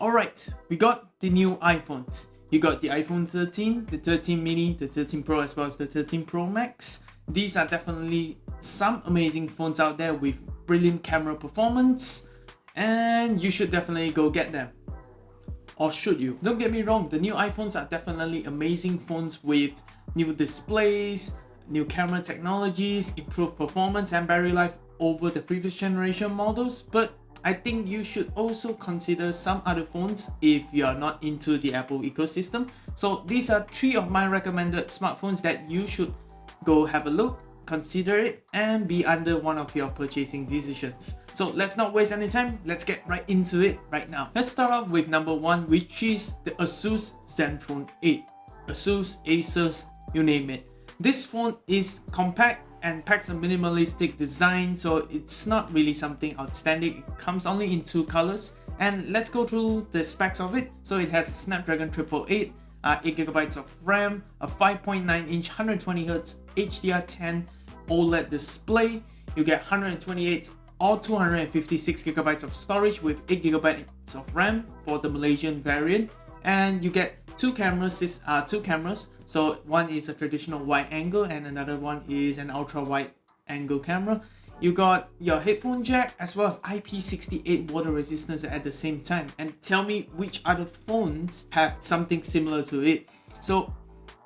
Alright, we got the new iPhones. You got the iPhone 13, the 13 mini, the 13 Pro as well as the 13 Pro Max. These are definitely some amazing phones out there with brilliant camera performance, and you should definitely go get them. Or should you? Don't get me wrong, the new iPhones are definitely amazing phones with new displays, new camera technologies, improved performance and battery life over the previous generation models, but I think you should also consider some other phones if you are not into the Apple ecosystem. So these are 3 of my recommended smartphones that you should go have a look, consider it, and be under one of your purchasing decisions. So let's not waste any time, let's get right into it right now. Let's start off with number 1, which is the Asus Zenfone 8. Asus, you name it. This phone is compact and packs a minimalistic design, so it's not really something outstanding. It comes only in 2 colors, and let's go through the specs of it. So it has a Snapdragon 888, 8GB of RAM, a 5.9-inch 120Hz HDR10 OLED display. You get 128 or 256GB of storage with 8GB of RAM for the Malaysian variant, and you get two cameras. So one is a traditional wide angle and another one is an ultra wide angle camera. You got your headphone jack as well as IP68 water resistance at the same time. And tell me which other phones have something similar to it. So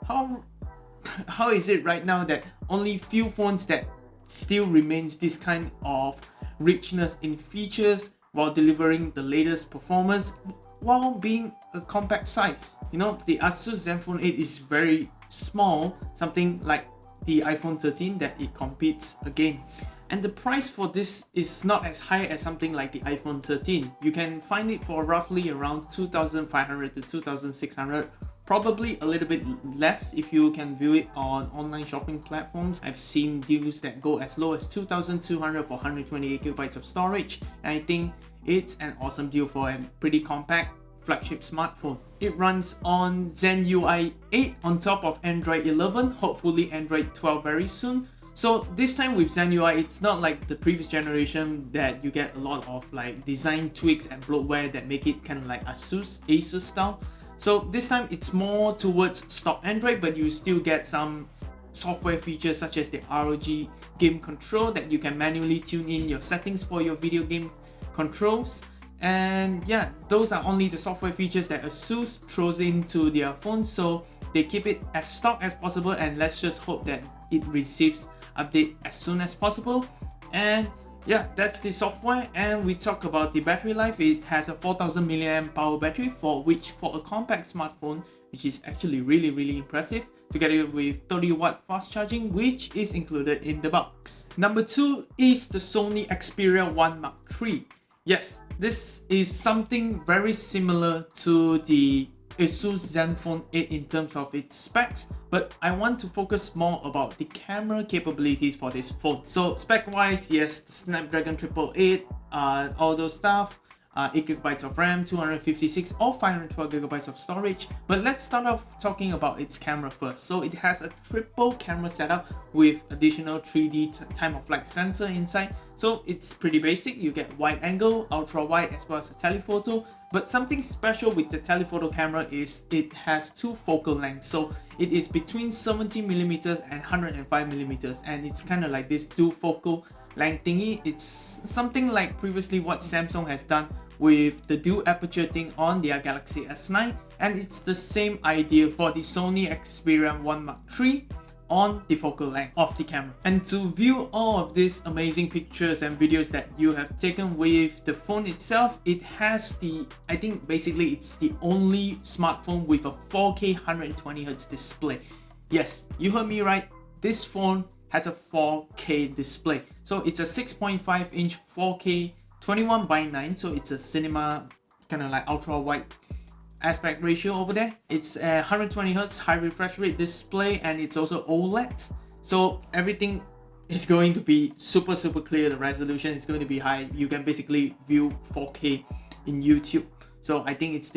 how is it right now that only few phones that still remains this kind of richness in features while delivering the latest performance while being a compact size? You know, the Asus Zenfone 8 is very small, something like the iPhone 13 that it competes against. And the price for this is not as high as something like the iPhone 13. You can find it for roughly around 2,500 to 2,600. Probably a little bit less if you can view it on online shopping platforms. I've seen deals that go as low as 2,200 for 128GB of storage, and I think it's an awesome deal for a pretty compact flagship smartphone. It runs on Zen UI 8 on top of Android 11, hopefully Android 12 very soon. So this time with Zen UI, it's not like the previous generation that you get a lot of like design tweaks and bloatware that make it kind of like Asus style. So this time it's more towards stock Android, but you still get some software features such as the ROG game control that you can manually tune in your settings for your video game controls. And yeah, those are only the software features that Asus throws into their phones, so they keep it as stock as possible, and let's just hope that it receives update as soon as possible. And yeah, that's the software. And we talk about the battery life. It has a 4000 mAh power battery, for which for a compact smartphone, which is actually really impressive, together with 30 watt fast charging, which is included in the box. Number 2 is the Sony Xperia 1 Mark III. Yes, this is something very similar to the Asus Zenfone 8 in terms of its specs, but I want to focus more about the camera capabilities for this phone. So spec wise, yes, the Snapdragon 888, all those stuff, 8GB of RAM, 256 or 512GB of storage. But let's start off talking about its camera first. So it has a triple camera setup with additional 3D time-of-flight sensor inside. So it's pretty basic. You get wide angle, ultra wide as well as a telephoto. But something special with the telephoto camera is it has 2 focal lengths. So it is between 70mm and 105mm, and it's kind of like this dual focal length thingy. It's something like previously what Samsung has done with the dual aperture thing on their Galaxy S9, and it's the same idea for the Sony Xperia 1 Mark III on the focal length of the camera. And to view all of these amazing pictures and videos that you have taken with the phone itself, it has the, I think basically it's the only smartphone with a 4K 120Hz display. Yes, you heard me right, this phone has a 4K display. So it's a 6.5-inch 4K 21:9, so it's a cinema kind of like ultra wide aspect ratio over there. It's a 120Hz high refresh rate display, and it's also OLED, so everything is going to be super clear. The resolution is going to be high. You can basically view 4K in YouTube. So I think it's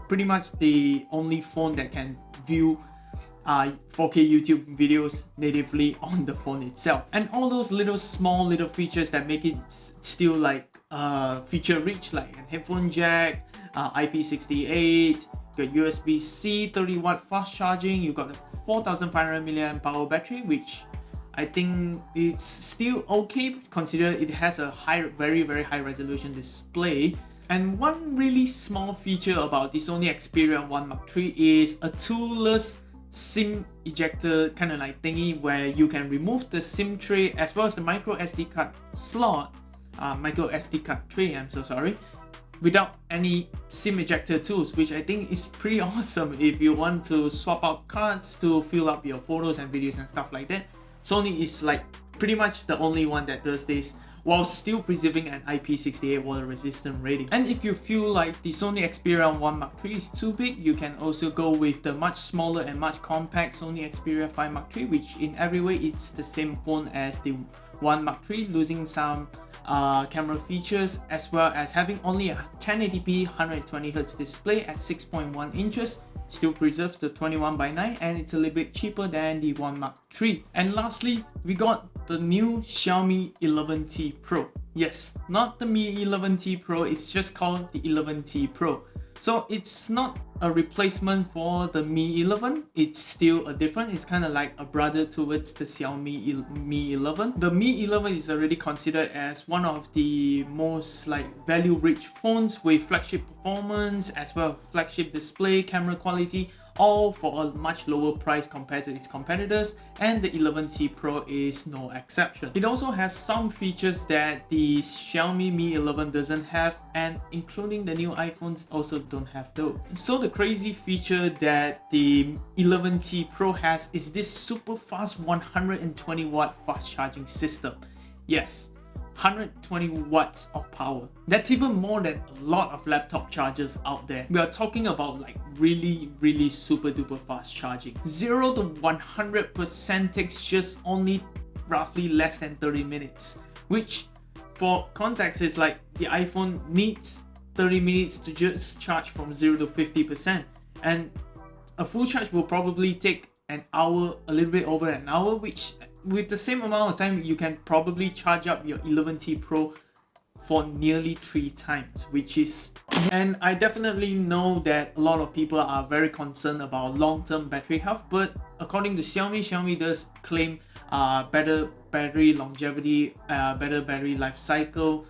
pretty much the only phone that can view 4K YouTube videos natively on the phone itself. And all those small little features that make it still like feature rich, like a headphone jack, IP68, got USB-C 30-watt fast charging, you got a 4500 mAh power battery, which I think it's still okay considering it has a very high resolution display. And one really small feature about the Sony Xperia 1 Mark III is a toolless SIM ejector kind of like thingy where you can remove the SIM tray as well as the micro SD card slot, micro SD card tray, I'm so sorry, without any SIM ejector tools, which I think is pretty awesome if you want to swap out cards to fill up your photos and videos and stuff like that. Sony is like pretty much the only one that does this while still preserving an IP68 water resistant rating. And if you feel like the Sony Xperia 1 Mark III is too big, you can also go with the much smaller and much compact Sony Xperia 5 Mark III, which in every way it's the same phone as the 1 Mark III, losing some camera features as well as having only a 1080p 120Hz display at 6.1 inches, still preserves the 21:9, and it's a little bit cheaper than the 1 Mark III. And lastly, we got the new Xiaomi 11T Pro. Yes, not the Mi 11T Pro, it's just called the 11T Pro. So it's not a replacement for the Mi 11, it's still a different, it's kind of like a brother towards the Xiaomi Mi 11. The Mi 11 is already considered as one of the most like value-rich phones with flagship performance as well as flagship display, camera quality, all for a much lower price compared to its competitors, and the 11T Pro is no exception. It also has some features that the Xiaomi Mi 11 doesn't have, and including the new iPhones also don't have those. So the crazy feature that the 11T Pro has is this super fast 120-watt fast charging system. Yes, 120 watts of power. That's even more than a lot of laptop chargers out there. We are talking about like really super duper fast charging. 0 to 100% takes just only roughly less than 30 minutes, which for context is like the iPhone needs 30 minutes to just charge from 0 to 50%, and a full charge will probably take an hour, a little bit over an hour, which with the same amount of time you can probably charge up your 11T Pro for nearly 3 times, which is... And I definitely know that a lot of people are very concerned about long-term battery health, but according to Xiaomi does claim better battery longevity, better battery life cycle,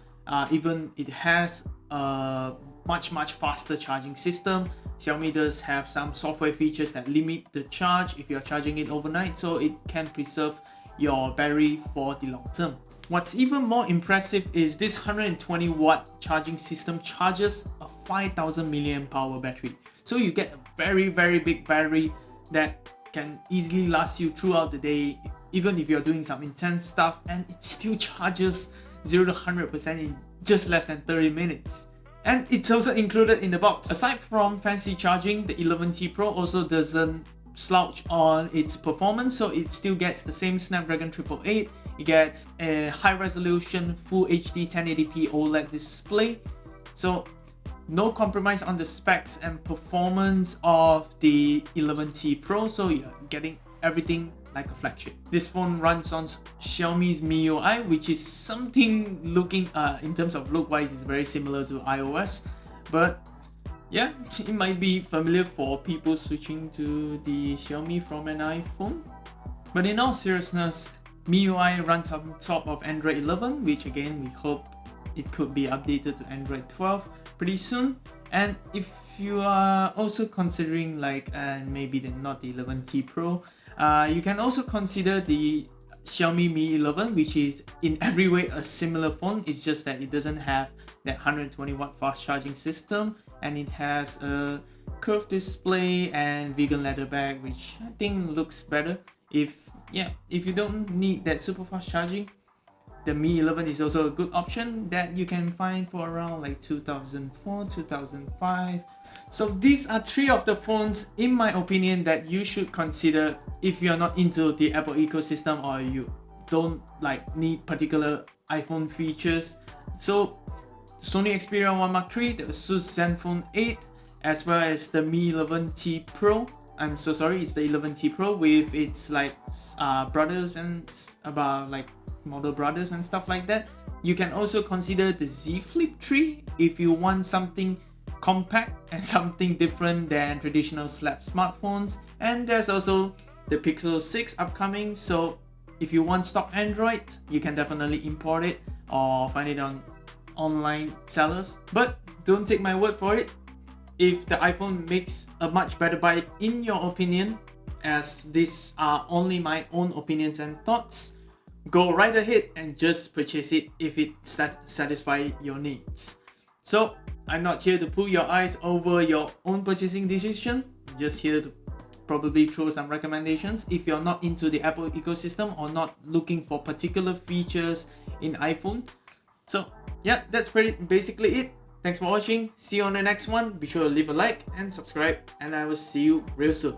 even it has a much faster charging system. Xiaomi does have some software features that limit the charge if you're charging it overnight, so it can preserve your battery for the long term. What's even more impressive is this 120-watt charging system charges a 5000 mAh battery. So you get a very big battery that can easily last you throughout the day, even if you're doing some intense stuff, and it still charges 0 to 100% in just less than 30 minutes. And it's also included in the box. Aside from fancy charging, the 11T Pro also doesn't slouch on its performance, so it still gets the same Snapdragon 888. It gets a high resolution Full HD 1080p OLED display, so no compromise on the specs and performance of the 11T Pro, so you're getting everything like a flagship. This phone runs on Xiaomi's MIUI, which is something looking in terms of look wise is very similar to iOS, but yeah, it might be familiar for people switching to the Xiaomi from an iPhone. But in all seriousness, MIUI runs on top of Android 11, which again we hope it could be updated to Android 12 pretty soon. And if you are also considering like maybe not the 11T Pro, you can also consider the Xiaomi Mi 11, which is in every way a similar phone. It's just that it doesn't have that 120-watt fast charging system, and it has a curved display and vegan leather bag, which I think looks better. If you don't need that super fast charging, the Mi 11 is also a good option that you can find for around like 2004, 2005. So these are 3 of the phones, in my opinion, that you should consider if you're not into the Apple ecosystem or you don't like need particular iPhone features. So Sony Xperia 1 Mark III, the Asus Zenfone 8, as well as the Mi 11T Pro, I'm so sorry, it's the 11T Pro with its like brothers and about like model brothers and stuff like that. You can also consider the Z Flip 3 if you want something compact and something different than traditional slab smartphones. And there's also the Pixel 6 upcoming, so if you want stock Android, you can definitely import it or find it on online sellers. But don't take my word for it. If the iPhone makes a much better buy in your opinion, as these are only my own opinions and thoughts, go right ahead and just purchase it if it satisfies your needs. So I'm not here to pull your eyes over your own purchasing decision, just here to probably throw some recommendations if you're not into the Apple ecosystem or not looking for particular features in iPhone. So yeah, that's basically it. Thanks for watching. See you on the next one. Be sure to leave a like and subscribe, and I will see you real soon.